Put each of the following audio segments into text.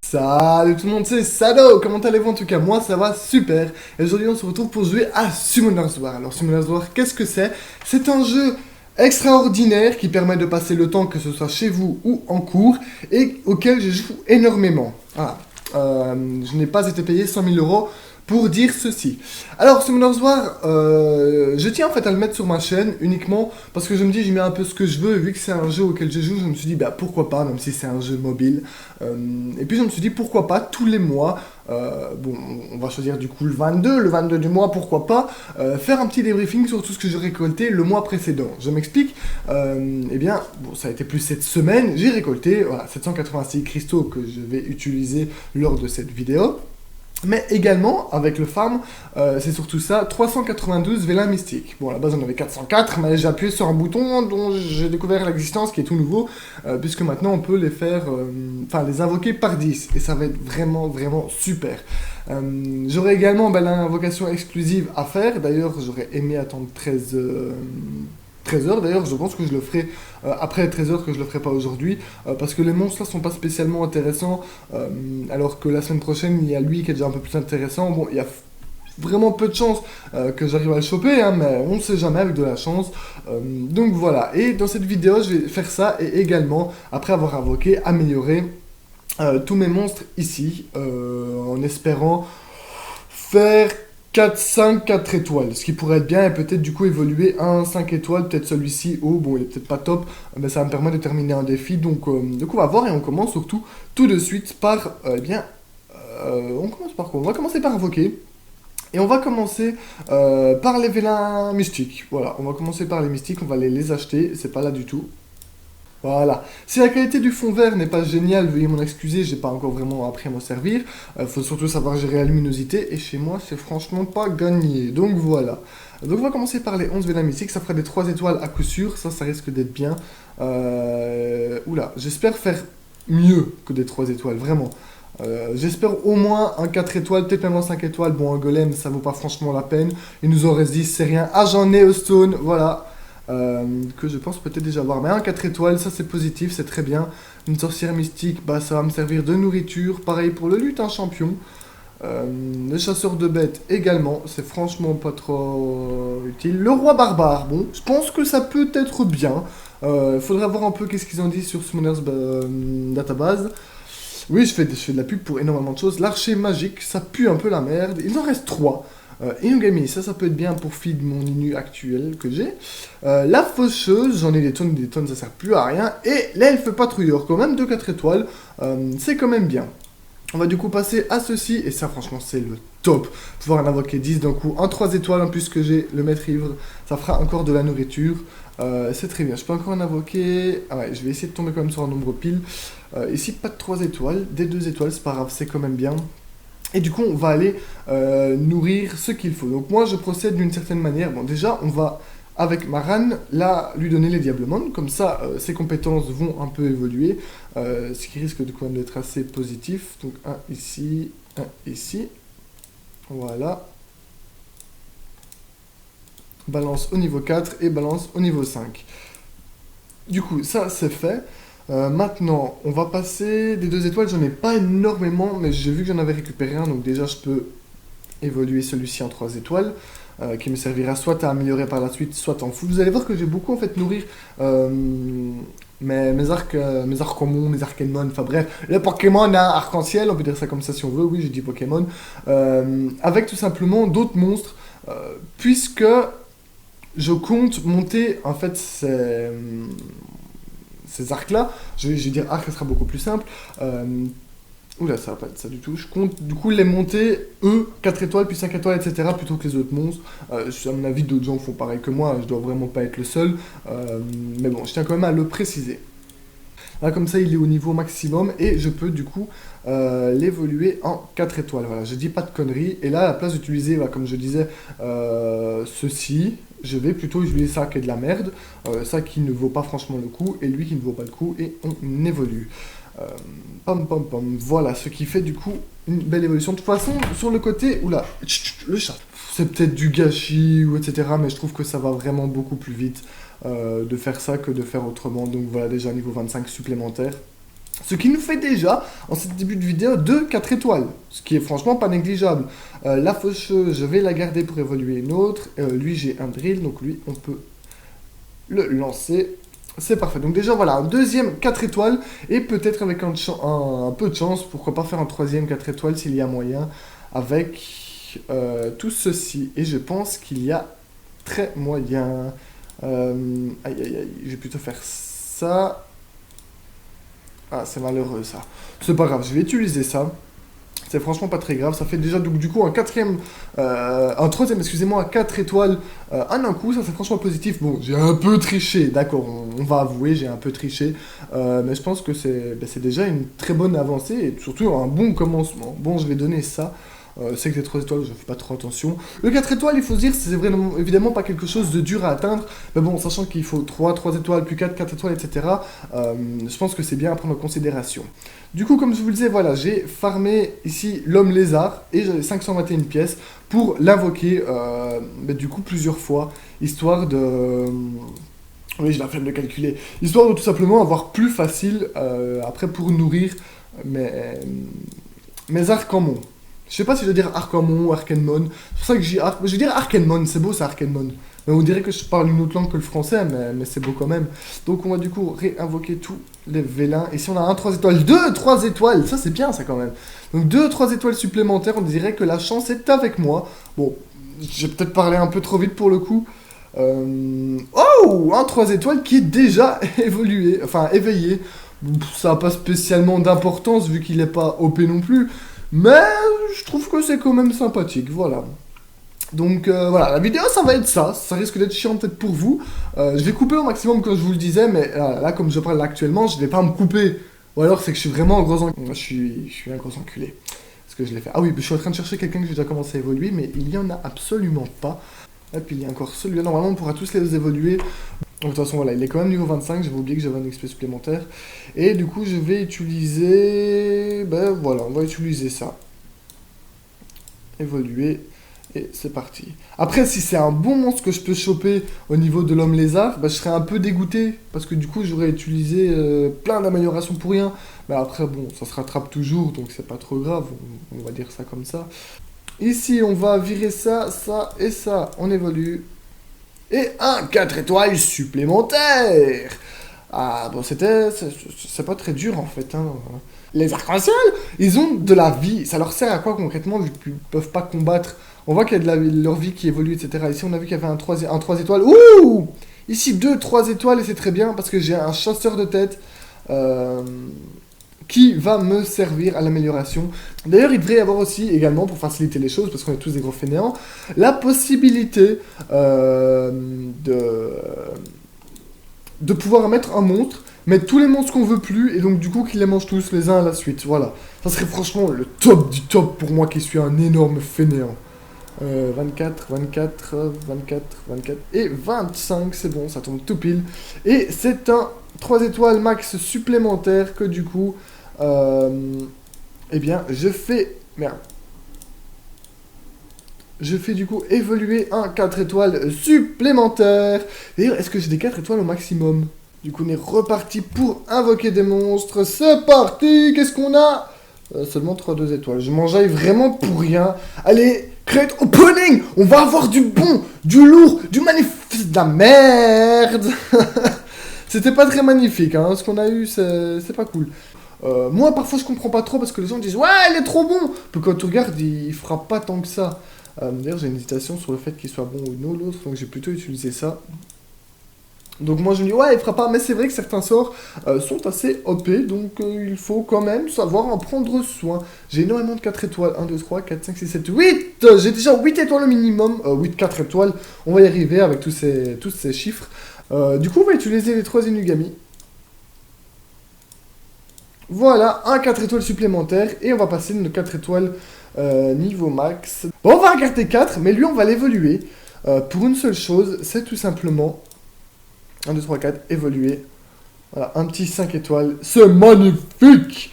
Salut tout le monde, c'est Sado. Comment allez-vous? En tout cas, moi ça va super. Et aujourd'hui on se retrouve pour jouer à Summoner's War. Alors Summoner's War, qu'est-ce que c'est? C'est un jeu extraordinaire qui permet de passer le temps, que ce soit chez vous ou en cours, et auquel je joue énormément. Voilà. Je n'ai pas été payé 100 000 € pour dire ceci. Alors, Summoner's War, je tiens en fait à le mettre sur ma chaîne uniquement parce que je me dis, j'y mets un peu ce que je veux, et vu que c'est un jeu auquel je joue, je me suis dit, bah pourquoi pas, même si c'est un jeu mobile. Et puis je me suis dit, pourquoi pas, tous les mois, bon, on va choisir du coup le 22 du mois, pourquoi pas, faire un petit débriefing sur tout ce que j'ai récolté le mois précédent. Je m'explique, eh bien, bon, ça a été plus cette semaine, j'ai récolté, voilà, 786 cristaux que je vais utiliser lors de cette vidéo. Mais également, avec le farm, c'est surtout ça, 392 vélins mystiques. Bon, à la base, j'en avais 404, mais j'ai appuyé sur un bouton dont j'ai découvert l'existence, qui est tout nouveau, puisque maintenant, on peut les faire, enfin, les invoquer par 10, et ça va être vraiment, vraiment super. J'aurai également l'invocation exclusive à faire, d'ailleurs, j'aurais aimé attendre 13 heures, d'ailleurs je pense que je le ferai après 13 heures, que je le ferai pas aujourd'hui, parce que les monstres là sont pas spécialement intéressants, alors que la semaine prochaine il y a lui qui est déjà un peu plus intéressant. Bon, il y a vraiment peu de chances que j'arrive à le choper, hein, mais on ne sait jamais avec de la chance. Donc voilà, et dans cette vidéo je vais faire ça, et également, après avoir invoqué, améliorer tous mes monstres ici, en espérant faire 4, 5, 4 étoiles, ce qui pourrait être bien, et peut-être du coup évoluer un 5 étoiles, peut-être celui-ci, oh bon il est peut-être pas top, mais ça va me permettre de terminer un défi, donc on va voir, et on commence surtout tout de suite par, on commence par quoi? On va commencer par invoquer, et on va commencer par les vélins mystiques, voilà, on va commencer par les mystiques, on va les acheter, c'est pas là du tout. Voilà. Si la qualité du fond vert n'est pas géniale, veuillez m'en excuser, j'ai pas encore vraiment appris à m'en servir. Faut surtout savoir gérer la luminosité, et chez moi, c'est franchement pas gagné. Donc voilà. Donc on va commencer par les 11 vélins mystiques, ça fera des 3 étoiles à coup sûr, ça risque d'être bien. Oula, j'espère faire mieux que des 3 étoiles, vraiment. J'espère au moins un 4 étoiles, peut-être même un 5 étoiles. Bon, un golem, ça vaut pas franchement la peine. Il nous en reste 10, c'est rien. Ah, j'en ai au stone, voilà. Que je pense peut-être déjà avoir. Mais un 4 étoiles, ça c'est positif, c'est très bien. Une sorcière mystique, bah ça va me servir de nourriture. Pareil pour le lutin champion. Le chasseur de bêtes également, c'est franchement pas trop utile. Le roi barbare, bon, je pense que ça peut être bien. Faudrait voir un peu qu'est-ce qu'ils ont dit sur Summoner's Database. Oui, je fais de la pub pour énormément de choses. L'archer magique, ça pue un peu la merde. Il en reste 3. Inugami, ça peut être bien pour feed mon Inu actuel que j'ai. La faucheuse, j'en ai des tonnes, ça sert plus à rien. Et l'elfe patrouilleur, quand même de 4 étoiles, c'est quand même bien. On va du coup passer à ceci, et ça franchement c'est le top. Pouvoir en invoquer 10 d'un coup, en 3 étoiles en plus que j'ai le maître ivre, ça fera encore de la nourriture. C'est très bien, je peux encore en invoquer. Ah ouais, je vais essayer de tomber quand même sur un nombre pile. Ici pas de 3 étoiles, des 2 étoiles, c'est pas grave, c'est quand même bien. Et du coup, on va aller nourrir ce qu'il faut. Donc moi, je procède d'une certaine manière. Bon, déjà, on va, avec Maran, là, lui donner les Diablemon. Comme ça, ses compétences vont un peu évoluer. Ce qui risque de quand même d'être assez positif. Donc, un ici, un ici. Voilà. Balance au niveau 4 et balance au niveau 5. Du coup, ça, c'est fait. Maintenant, on va passer des 2 étoiles, j'en ai pas énormément, mais j'ai vu que j'en avais récupéré un, donc déjà je peux évoluer celui-ci en 3 étoiles, qui me servira soit à améliorer par la suite, soit en foot. Vous allez voir que j'ai beaucoup en fait nourrir mes arcomons, mes arcanemon, enfin bref, le Pokémon hein, arc-en-ciel, on peut dire ça comme ça si on veut, oui j'ai dit Pokémon, avec tout simplement d'autres monstres, puisque je compte monter en fait ces arcs-là, je vais dire arc, ça sera beaucoup plus simple. Oula, ça va pas être ça du tout. Je compte du coup les monter, eux, 4 étoiles, puis 5 étoiles, etc., plutôt que les autres monstres. À mon avis, d'autres gens font pareil que moi, je dois vraiment pas être le seul. Mais bon, je tiens quand même à le préciser. Là, comme ça, il est au niveau maximum, et je peux du coup l'évoluer en 4 étoiles. Voilà, je dis pas de conneries. Et là, à la place d'utiliser, comme je disais, ceci, je vais plutôt utiliser ça qui est de la merde, ça qui ne vaut pas franchement le coup, et lui qui ne vaut pas le coup, et on évolue. Voilà, ce qui fait du coup une belle évolution. De toute façon, sur le côté, oula, le chat, c'est peut-être du gâchis, ou etc., mais je trouve que ça va vraiment beaucoup plus vite. de faire ça que de faire autrement. Donc voilà, déjà niveau 25 supplémentaire. Ce qui nous fait déjà, en ce début de vidéo, 4 étoiles. Ce qui est franchement pas négligeable. La faucheuse, je vais la garder pour évoluer une autre. Lui, j'ai un drill, donc lui, on peut le lancer. C'est parfait. Donc déjà, voilà, un deuxième 4 étoiles. Et peut-être avec un peu de chance, pourquoi pas faire un troisième 4 étoiles s'il y a moyen. Avec tout ceci. Et je pense qu'il y a très moyen. Aïe, aïe, aïe. Je vais plutôt faire ça. Ah, c'est malheureux ça. C'est pas grave, je vais utiliser ça. C'est franchement pas très grave. Ça fait déjà donc, du coup un troisième, excusez-moi, 4 étoiles en un coup. Ça c'est franchement positif. Bon, j'ai un peu triché, d'accord, on va avouer, j'ai un peu triché. Mais je pense que c'est déjà une très bonne avancée et surtout un bon commencement. Bon, je vais donner ça. C'est que les 3 étoiles, je ne fais pas trop attention. Le 4 étoiles, il faut se dire, c'est vraiment évidemment pas quelque chose de dur à atteindre. Mais bon, sachant qu'il faut 3 étoiles, puis 4 étoiles, etc. Je pense que c'est bien à prendre en considération. Du coup, comme je vous le disais, voilà, j'ai farmé ici l'homme lézard et j'avais 521 pièces pour l'invoquer, du coup, plusieurs fois, histoire de... Oui, j'ai la flemme de calculer. Histoire de tout simplement avoir plus facile, après, pour nourrir mes Archamons. Je sais pas si je dois dire Archamon ou Arkenmon. C'est pour ça que je vais dire Arkenmon, c'est beau ça, Arkenmon. Mais on dirait que je parle une autre langue que le français, mais c'est beau quand même. Donc on va du coup réinvoquer tous les vélins. Et si on a un 3 étoiles, 3 étoiles, ça c'est bien ça quand même. Donc 3 étoiles supplémentaires, on dirait que la chance est avec moi. Bon, j'ai peut-être parlé un peu trop vite pour le coup. Oh, un 3 étoiles qui est déjà évolué, enfin éveillé. Ça n'a pas spécialement d'importance vu qu'il n'est pas OP non plus. Mais je trouve que c'est quand même sympathique, voilà. Donc voilà, la vidéo ça va être ça risque d'être chiant peut-être pour vous. Je vais couper au maximum comme je vous le disais, mais là comme je parle actuellement, je vais pas me couper. Ou alors c'est que je suis vraiment un gros enculé. Je suis un gros enculé. Parce que je l'ai fait. Ah oui, je suis en train de chercher quelqu'un que j'ai déjà commencé à évoluer, mais il y en a absolument pas. Et puis il y a encore celui-là, normalement on pourra tous les évoluer. Donc de toute façon voilà, il est quand même niveau 25, j'avais oublié que j'avais un XP supplémentaire. Et du coup je vais utiliser... Ben voilà, on va utiliser ça. Évoluer. Et c'est parti. Après, si c'est un bon monstre que je peux choper au niveau de l'homme lézard, bah, je serais un peu dégoûté. Parce que du coup, j'aurais utilisé plein d'améliorations pour rien. Mais après, bon, ça se rattrape toujours, donc c'est pas trop grave. On va dire ça comme ça. Ici, on va virer ça, ça et ça. On évolue. Et un 4 étoiles supplémentaire. Ah, bon, c'est pas très dur en fait. Hein. Les arcs-en-ciel, ils ont de la vie. Ça leur sert à quoi concrètement vu qu'ils peuvent pas combattre? On voit qu'il y a de leur vie qui évolue, etc. Ici, on a vu qu'il y avait un 3 étoiles. Ouh! Ici, 3 étoiles et c'est très bien parce que j'ai un chasseur de tête qui va me servir à l'amélioration. D'ailleurs, il devrait y avoir aussi, également, pour faciliter les choses, parce qu'on est tous des gros fainéants, la possibilité de pouvoir mettre un monstre, mettre tous les monstres qu'on veut plus, et donc du coup qu'ils les mangent tous les uns à la suite. Voilà. Ça serait franchement le top du top pour moi qui suis un énorme fainéant. 24, 24, 24, 24 et 25, c'est bon, ça tombe tout pile. Et c'est un 3 étoiles max supplémentaire que du coup, eh bien, je fais... Merde. Je fais du coup évoluer un 4 étoiles supplémentaire. D'ailleurs, est-ce que j'ai des 4 étoiles au maximum? Du coup, on est reparti pour invoquer des monstres. C'est parti. Qu'est-ce qu'on a? Seulement 2 étoiles. Je m'enjaille vraiment pour rien. Allez, create opening. On va avoir du bon, du lourd, du magnifique. De la merde. C'était pas très magnifique, hein. Ce qu'on a eu, c'est pas cool. Moi, parfois, je comprends pas trop parce que les gens disent « Ouais, il est trop bon !» Puis quand tu regardes, il fera pas tant que ça. D'ailleurs, j'ai une hésitation sur le fait qu'il soit bon ou non l'autre, donc j'ai plutôt utilisé ça. Donc moi, je me dis « Ouais, il fera pas !» Mais c'est vrai que certains sorts sont assez OP, donc il faut quand même savoir en prendre soin. J'ai énormément de 4 étoiles. 1, 2, 3, 4, 5, 6, 7, 8. J'ai déjà 8 étoiles au minimum. 8, 4 étoiles. On va y arriver avec tous ces chiffres. Du coup, on va utiliser les 3 Inugami. Voilà, un 4 étoiles supplémentaire. Et on va passer nos 4 étoiles niveau max. Bon, on va regarder 4, mais lui, on va l'évoluer. Pour une seule chose, c'est tout simplement... 1, 2, 3, 4, évoluer. Voilà, un petit 5 étoiles. C'est magnifique!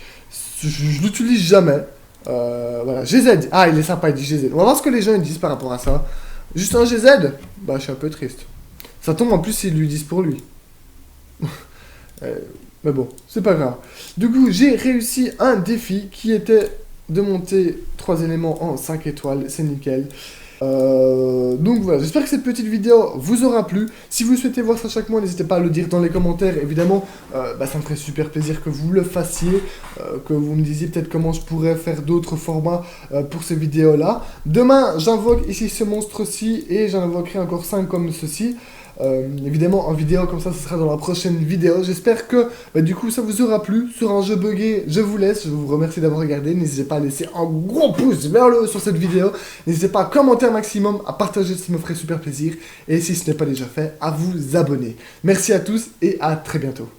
Je l'utilise jamais. Voilà, GZ. Ah, il est sympa, il dit GZ. On va voir ce que les gens ils disent par rapport à ça. Juste un GZ? Bah, je suis un peu triste. Ça tombe en plus, ils lui disent pour lui. Mais bon, c'est pas grave. Du coup, j'ai réussi un défi qui était de monter 3 éléments en 5 étoiles. C'est nickel. Donc voilà, j'espère que cette petite vidéo vous aura plu. Si vous souhaitez voir ça chaque mois, n'hésitez pas à le dire dans les commentaires. Évidemment, ça me ferait super plaisir que vous le fassiez, que vous me disiez peut-être comment je pourrais faire d'autres formats pour ces vidéos-là. Demain, j'invoque ici ce monstre-ci et j'en invoquerai encore 5 comme ceci. Évidemment, en vidéo comme ça, ce sera dans la prochaine vidéo. J'espère que du coup ça vous aura plu. Sur un jeu buggé, je vous laisse. Je vous remercie d'avoir regardé. N'hésitez pas à laisser un gros pouce vers le haut sur cette vidéo. N'hésitez pas à commenter un maximum, à partager, ça me ferait super plaisir. Et si ce n'est pas déjà fait, à vous abonner. Merci à tous et à très bientôt.